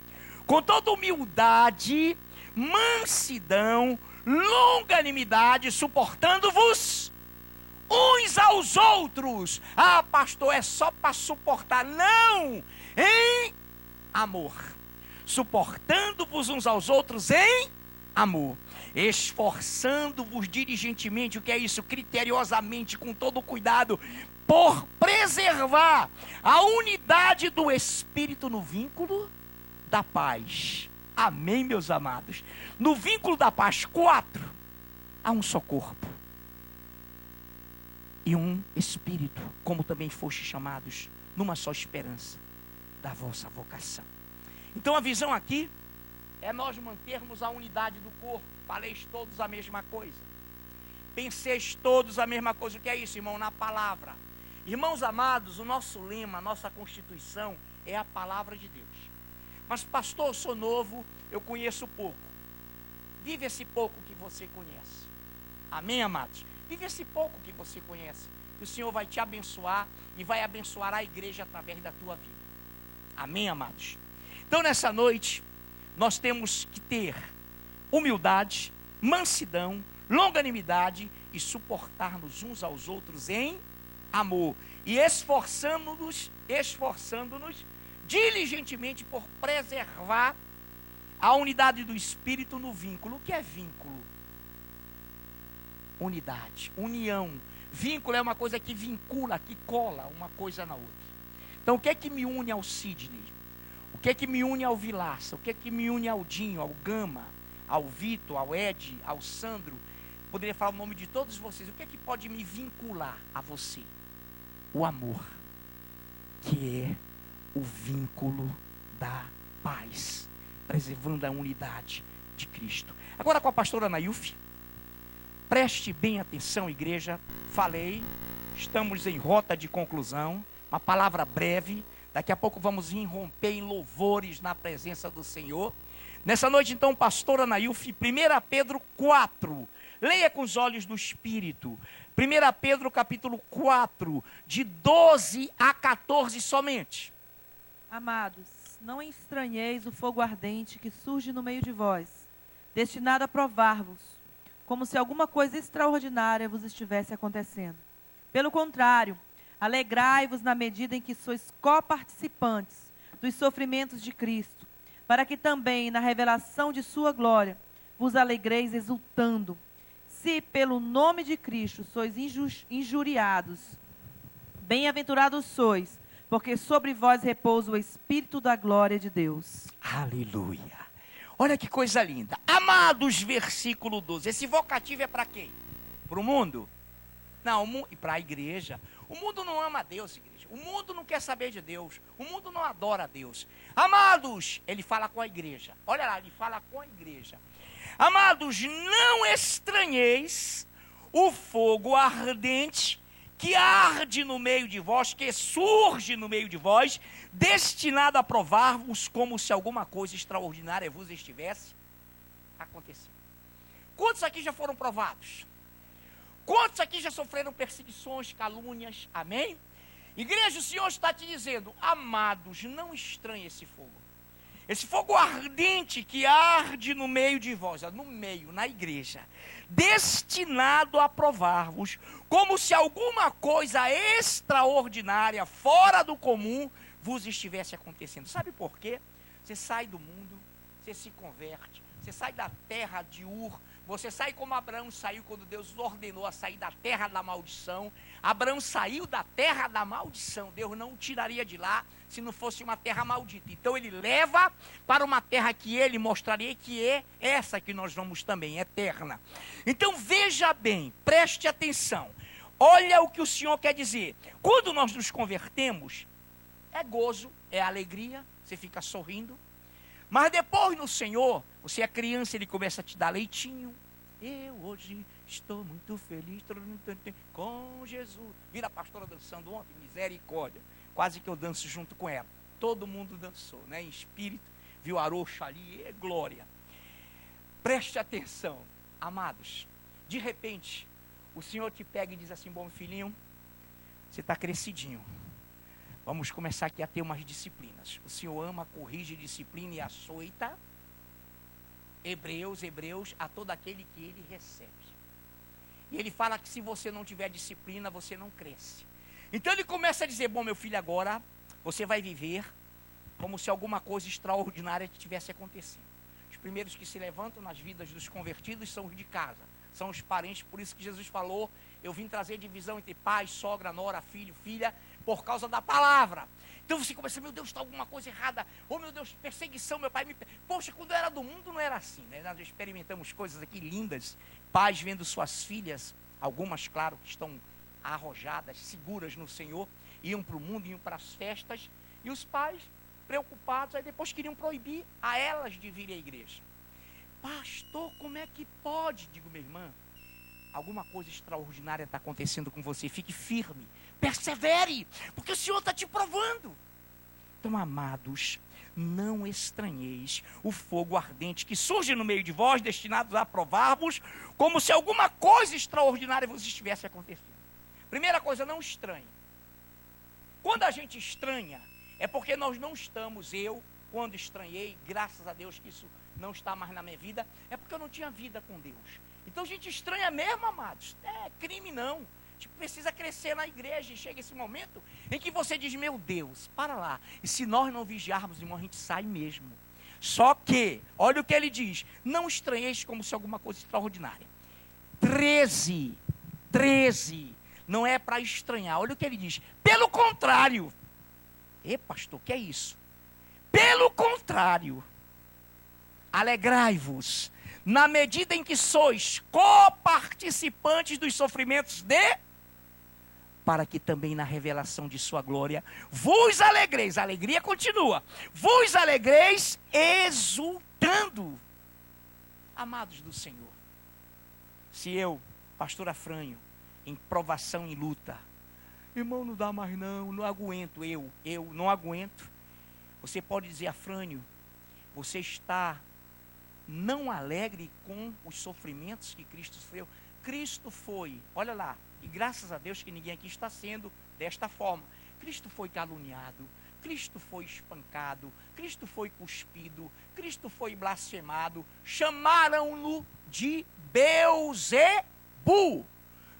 com toda humildade, mansidão, longanimidade, suportando-vos uns aos outros. Ah, pastor, é só para suportar. Não, em amor. Suportando-vos uns aos outros em amor. Esforçando-vos diligentemente, o que é isso? Criteriosamente, com todo cuidado, por preservar a unidade do Espírito no vínculo da paz. Amém, meus amados? No vínculo da paz, 4, há um só corpo e um Espírito, como também fostes chamados, numa só esperança da vossa vocação. Então a visão aqui é nós mantermos a unidade do corpo. Faleis todos a mesma coisa, penseis todos a mesma coisa. O que é isso, irmão? Na palavra. Irmãos amados, o nosso lema, a nossa constituição é a palavra de Deus. Mas pastor, eu sou novo, eu conheço pouco. Vive esse pouco que você conhece. Amém, amados? Vive esse pouco que você conhece. Que o Senhor vai te abençoar e vai abençoar a igreja através da tua vida. Amém, amados? Então, nessa noite, nós temos que ter humildade, mansidão, longanimidade e suportar-nos uns aos outros em amor. E esforçando-nos diligentemente por preservar a unidade do Espírito no vínculo. O que é vínculo? Unidade, união. Vínculo é uma coisa que vincula, que cola uma coisa na outra. Então, o que é que me une ao Sidney? O que é que me une ao Vilaça? O que é que me une ao Dinho, ao Gama, ao Vitor, ao Ed, ao Sandro? Poderia falar o nome de todos vocês. O que é que pode me vincular a você? O amor, que é o vínculo da paz, preservando a unidade de Cristo. Agora com a pastora Nailfe, preste bem atenção, igreja. Falei, estamos em rota de conclusão, uma palavra breve. Daqui a pouco vamos irromper em louvores na presença do Senhor. Nessa noite, então, pastora Nailfe, 1 Pedro 4. Leia com os olhos do Espírito. 1 Pedro capítulo 4, de 12 a 14 somente. Amados, não estranheis o fogo ardente que surge no meio de vós, destinado a provar-vos, como se alguma coisa extraordinária vos estivesse acontecendo. Pelo contrário, alegrai-vos na medida em que sois coparticipantes dos sofrimentos de Cristo, para que também na revelação de sua glória vos alegreis exultando. Se pelo nome de Cristo sois injuriados, bem-aventurados sois, porque sobre vós repousa o Espírito da glória de Deus. Aleluia. Olha que coisa linda. Amados, versículo 12. Esse vocativo é para quem? Para o mundo? Não, e para a igreja. O mundo não ama a Deus, igreja. O mundo não quer saber de Deus. O mundo não adora a Deus. Amados, ele fala com a igreja. Olha lá, ele fala com a igreja. Amados, não estranheis o fogo ardente que arde no meio de vós, que surge no meio de vós, destinado a provar-vos como se alguma coisa extraordinária vos estivesse acontecendo. Quantos aqui já foram provados? Quantos aqui já sofreram perseguições, calúnias? Amém? Igreja, o Senhor está te dizendo, amados, não estranhe esse fogo. Esse fogo ardente que arde no meio de vós, no meio, na igreja, destinado a provar-vos, como se alguma coisa extraordinária, fora do comum, vos estivesse acontecendo. Sabe por quê? Você sai do mundo, você se converte, você sai da terra de Ur, você sai como Abraão saiu quando Deus ordenou a sair da terra da maldição. Abraão saiu da terra da maldição, Deus não o tiraria de lá se não fosse uma terra maldita. Então ele leva para uma terra que ele mostraria que é essa que nós vamos também, eterna. Então veja bem, preste atenção. Olha o que o Senhor quer dizer. Quando nós nos convertemos, é gozo, é alegria, você fica sorrindo. Mas depois no Senhor, você é criança, ele começa a te dar leitinho. Eu hoje estou muito feliz com Jesus. Vira a pastora dançando ontem, misericórdia. Quase que eu danço junto com ela. Todo mundo dançou, né? Em espírito, viu a roxa ali, é glória. Preste atenção, amados. De repente, o Senhor te pega e diz assim, bom filhinho, você está crescidinho. Vamos começar aqui a ter umas disciplinas. O Senhor ama, corrige, disciplina e açoita. Hebreus, a todo aquele que ele recebe. E ele fala que se você não tiver disciplina, você não cresce. Então ele começa a dizer, bom meu filho, agora você vai viver como se alguma coisa extraordinária tivesse acontecido. Os primeiros que se levantam nas vidas dos convertidos são os de casa, são os parentes, por isso que Jesus falou, eu vim trazer divisão entre pai, sogra, nora, filho, filha, por causa da palavra. Então você começa, meu Deus, está alguma coisa errada. Oh meu Deus, perseguição, meu pai me... Poxa, quando eu era do mundo não era assim, né? Nós experimentamos coisas aqui lindas. Pais vendo suas filhas, algumas, claro, que estão arrojadas, seguras no Senhor, iam para o mundo, iam para as festas. E os pais, preocupados, aí depois queriam proibir a elas de vir à igreja. Pastor, como é que pode? Digo, minha irmã, alguma coisa extraordinária está acontecendo com você. Fique firme, persevere, porque o Senhor está te provando. Então, amados, não estranheis o fogo ardente que surge no meio de vós, destinado a provar-vos, como se alguma coisa extraordinária vos estivesse acontecendo. Primeira coisa, não estranhe. Quando a gente estranha, é porque nós não estamos, quando estranhei, graças a Deus que isso não está mais na minha vida, é porque eu não tinha vida com Deus. Então a gente estranha mesmo, amados. É crime não. A gente precisa crescer na igreja e chega esse momento em que você diz, meu Deus, para lá. E se nós não vigiarmos, irmão, a gente sai mesmo. Só que, olha o que ele diz, não estranheis como se alguma coisa extraordinária. 13, não é para estranhar. Olha o que ele diz, pelo contrário. Pastor, que é isso? Pelo contrário, alegrai-vos, na medida em que sois coparticipantes dos sofrimentos para que também na revelação de sua glória vos alegreis, a alegria continua, vos alegreis exultando. Amados do Senhor, se eu, pastor Afrânio, em provação, em luta, irmão, não dá mais não aguento, eu não aguento. Você pode dizer, Afrânio, você está não alegre com os sofrimentos que Cristo sofreu? Cristo foi, olha lá, e graças a Deus que ninguém aqui está sendo desta forma. Cristo foi caluniado, Cristo foi espancado, Cristo foi cuspido, Cristo foi blasfemado, chamaram-no de Beelzebu,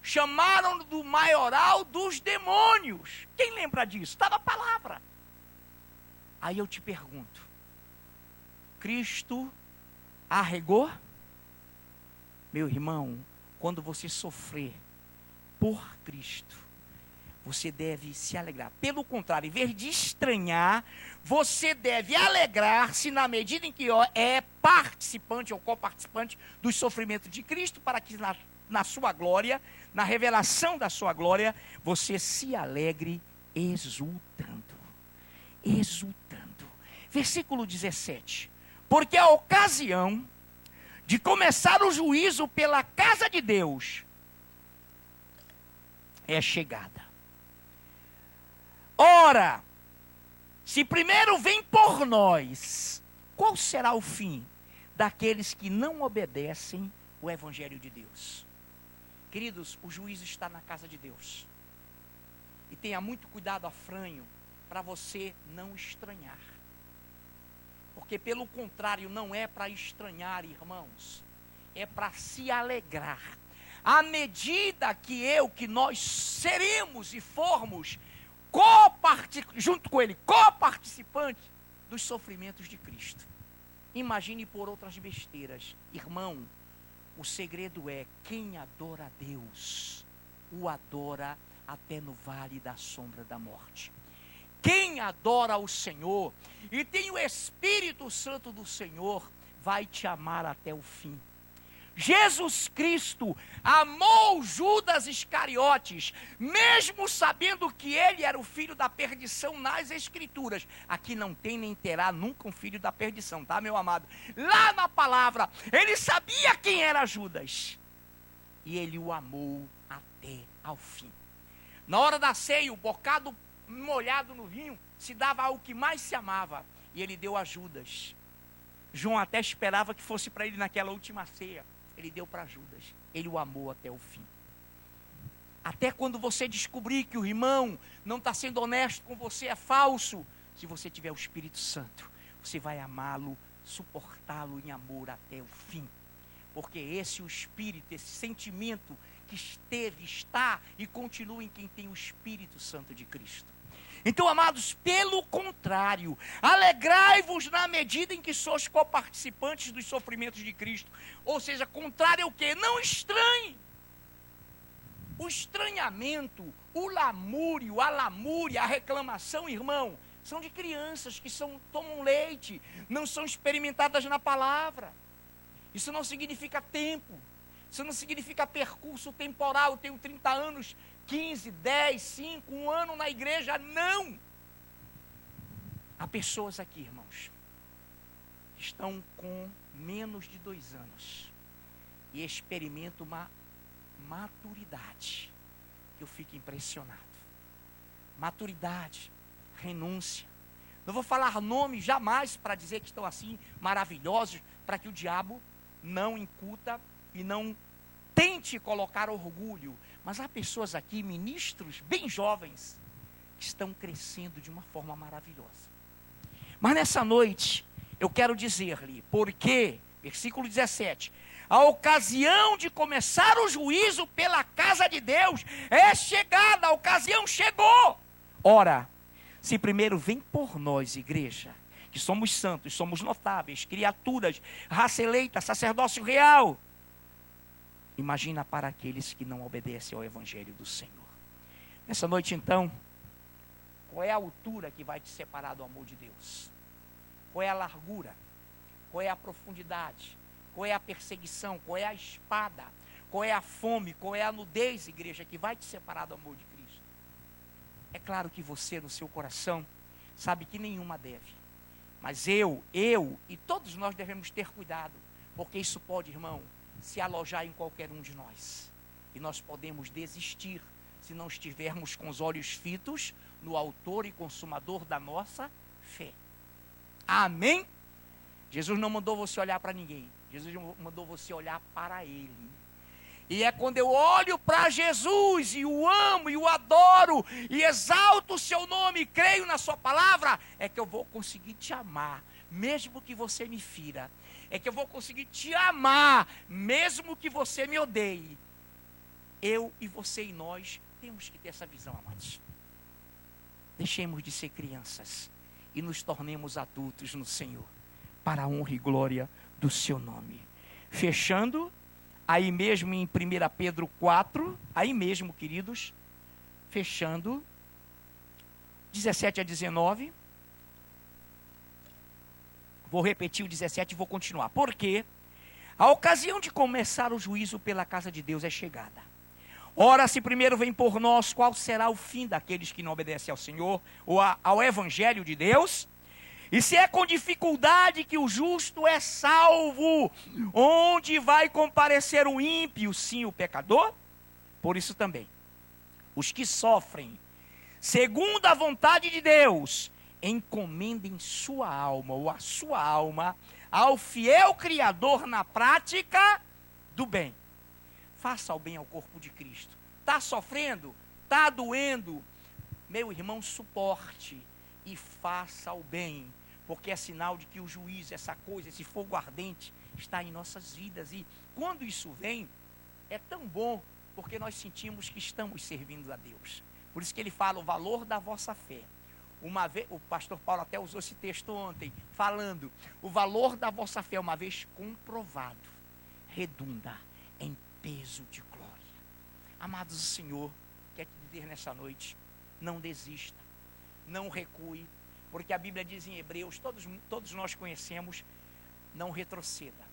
chamaram-no do maioral dos demônios. Quem lembra disso? Está na palavra. Aí eu te pergunto, Cristo arregou? Meu irmão, quando você sofrer por Cristo, você deve se alegrar. Pelo contrário, em vez de estranhar, você deve alegrar-se na medida em que é participante ou coparticipante dos sofrimentos de Cristo, para que na sua glória, na revelação da sua glória, você se alegre exultando. Versículo 17. Porque a ocasião de começar o juízo pela casa de Deus é chegada. Ora, se primeiro vem por nós, qual será o fim daqueles que não obedecem o Evangelho de Deus? Queridos, o juízo está na casa de Deus. E tenha muito cuidado, Afrânio, para você não estranhar. Porque pelo contrário, não é para estranhar, irmãos, é para se alegrar. À medida que nós seremos e formos junto com ele, coparticipantes dos sofrimentos de Cristo. Imagine por outras besteiras. Irmão, o segredo é, quem adora a Deus, o adora até no vale da sombra da morte. Quem adora o Senhor e tem o Espírito Santo do Senhor, vai te amar até o fim. Jesus Cristo amou Judas Iscariotes, mesmo sabendo que ele era o filho da perdição nas Escrituras. Aqui não tem nem terá nunca um filho da perdição, tá, meu amado? Lá na palavra, ele sabia quem era Judas, e ele o amou até ao fim. Na hora da ceia, o bocado molhado no vinho se dava ao que mais se amava, e ele deu a Judas. João até esperava que fosse para ele naquela última ceia. Ele deu para Judas. Ele o amou até o fim. Até quando você descobrir que o irmão não está sendo honesto com você, é falso, se você tiver o Espírito Santo, você vai amá-lo, suportá-lo em amor até o fim. Porque esse é o Espírito, esse sentimento que está e continua em quem tem o Espírito Santo de Cristo. Então, amados, pelo contrário, alegrai-vos na medida em que sois coparticipantes dos sofrimentos de Cristo. Ou seja, contrário é o quê? Não estranhe. O estranhamento, o lamúrio, a lamúria, a reclamação, irmão, são de crianças que tomam leite, não são experimentadas na palavra. Isso não significa tempo. Isso não significa percurso temporal. Eu tenho 30 anos, 15, 10, 5, 1 ano na igreja. Não! Há pessoas aqui, irmãos, que estão com menos de 2 anos e experimentam uma maturidade. Eu fico impressionado. Maturidade, renúncia, Não vou falar nomes jamais para dizer que estão assim maravilhosos, para que o diabo não incuta e não tente colocar orgulho. Mas há pessoas aqui, ministros bem jovens, que estão crescendo de uma forma maravilhosa. Mas nessa noite, eu quero dizer-lhe, porque, versículo 17, a ocasião de começar o juízo pela casa de Deus é chegada, a ocasião chegou. Ora, se primeiro vem por nós, igreja, que somos santos, somos notáveis, criaturas, raça eleita, sacerdócio real, imagina para aqueles que não obedecem ao Evangelho do Senhor. Nessa noite, então, qual é a altura que vai te separar do amor de Deus? Qual é a largura? Qual é a profundidade? Qual é a perseguição? Qual é a espada? Qual é a fome? Qual é a nudez, igreja, que vai te separar do amor de Cristo? É claro que você, no seu coração, sabe que nenhuma deve. Mas eu e todos nós devemos ter cuidado, porque isso pode, irmão, se alojar em qualquer um de nós. E nós podemos desistir se não estivermos com os olhos fitos no autor e consumador da nossa fé. Amém? Jesus não mandou você olhar para ninguém. Jesus mandou você olhar para Ele. E é quando eu olho para Jesus e o amo e o adoro e exalto o seu nome e creio na sua palavra, é que eu vou conseguir te amar, mesmo que você me fira. É que eu vou conseguir te amar, mesmo que você me odeie. Eu e você e nós temos que ter essa visão, amados. Deixemos de ser crianças e nos tornemos adultos no Senhor, para a honra e glória do seu nome. Fechando, aí mesmo em 1 Pedro 4, aí mesmo, queridos, fechando, 17 a 19, vou repetir o 17 e vou continuar. Porque a ocasião de começar o juízo pela casa de Deus é chegada. Ora, se primeiro vem por nós, qual será o fim daqueles que não obedecem ao Senhor, ou ao Evangelho de Deus? E se é com dificuldade que o justo é salvo, onde vai comparecer o ímpio, sim, o pecador? Por isso também, os que sofrem, segundo a vontade de Deus, encomendem sua alma, ou a sua alma, ao fiel Criador na prática do bem. Faça o bem ao corpo de Cristo. Está sofrendo? Está doendo? Meu irmão, suporte e faça o bem, porque é sinal de que o juízo, essa coisa, esse fogo ardente está em nossas vidas. E quando isso vem, é tão bom, porque nós sentimos que estamos servindo a Deus. Por isso que ele fala o valor da vossa fé. Uma vez, o pastor Paulo até usou esse texto ontem, falando, o valor da vossa fé, uma vez comprovado, redunda em peso de glória. Amados, o Senhor quer te dizer nessa noite, não desista, não recue, porque a Bíblia diz em Hebreus, todos nós conhecemos, não retroceda.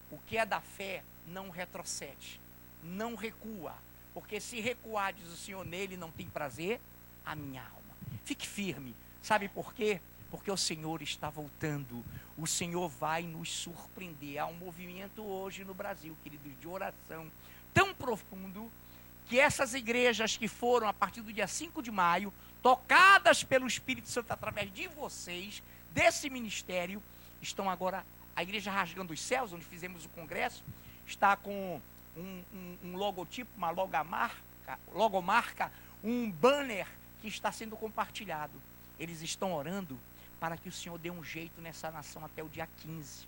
O que é da fé não retrocede, não recua, porque se recuar, diz o Senhor, nele não tem prazer a minha alma. Fique firme, sabe por quê? Porque o Senhor está voltando, o Senhor vai nos surpreender. Há um movimento hoje no Brasil, queridos, de oração tão profundo, que essas igrejas que foram a partir do dia 5 de maio, tocadas pelo Espírito Santo através de vocês, desse ministério, estão agora, a igreja Rasgando os Céus, onde fizemos o congresso, está com um logotipo, uma logomarca, um banner que está sendo compartilhado. Eles estão orando para que o Senhor dê um jeito nessa nação até o dia 15.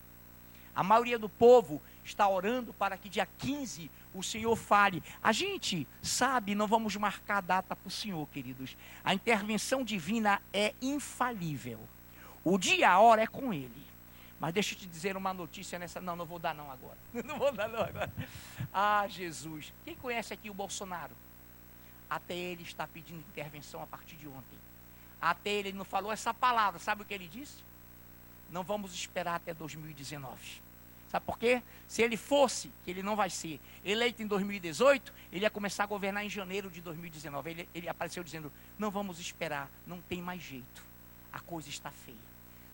A maioria do povo está orando para que dia 15 o Senhor fale. A gente sabe, não vamos marcar a data para o Senhor, queridos. A intervenção divina é infalível. O dia e a hora é com Ele. Mas deixa eu te dizer uma notícia nessa. Não vou dar não agora. Não vou dar não agora. Ah, Jesus. Quem conhece aqui o Bolsonaro? Até ele está pedindo intervenção a partir de ontem. Até ele não falou essa palavra. Sabe o que ele disse? Não vamos esperar até 2019. Sabe por quê? Se ele fosse, que ele não vai ser, eleito em 2018, ele ia começar a governar em janeiro de 2019. Ele apareceu dizendo, não vamos esperar, não tem mais jeito. A coisa está feia.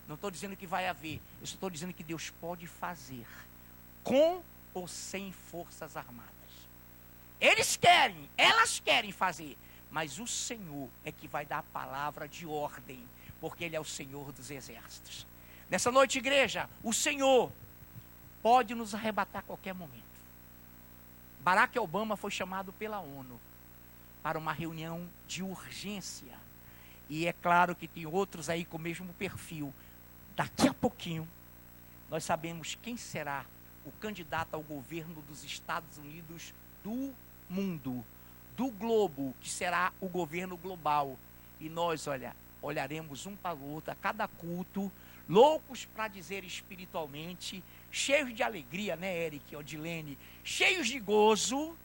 Não estou dizendo que vai haver, eu só estou dizendo que Deus pode fazer, com ou sem forças armadas. Eles querem, elas querem fazer, mas o Senhor é que vai dar a palavra de ordem, porque Ele é o Senhor dos exércitos. Nessa noite, igreja, o Senhor pode nos arrebatar a qualquer momento. Barack Obama foi chamado pela ONU para uma reunião de urgência. E é claro que tem outros aí com o mesmo perfil. Daqui a pouquinho, nós sabemos quem será o candidato ao governo dos Estados Unidos do mundo, do globo, que será o governo global. E nós, olharemos um para o outro a cada culto, loucos para dizer espiritualmente, cheios de alegria, né, Eric, Odilene, cheios de gozo,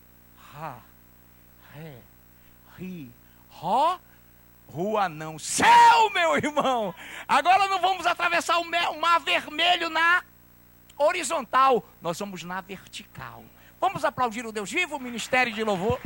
rua não, céu, meu irmão. Agora não vamos atravessar o mar vermelho na horizontal, nós vamos na vertical. Vamos aplaudir o Deus vivo, o ministério de louvor.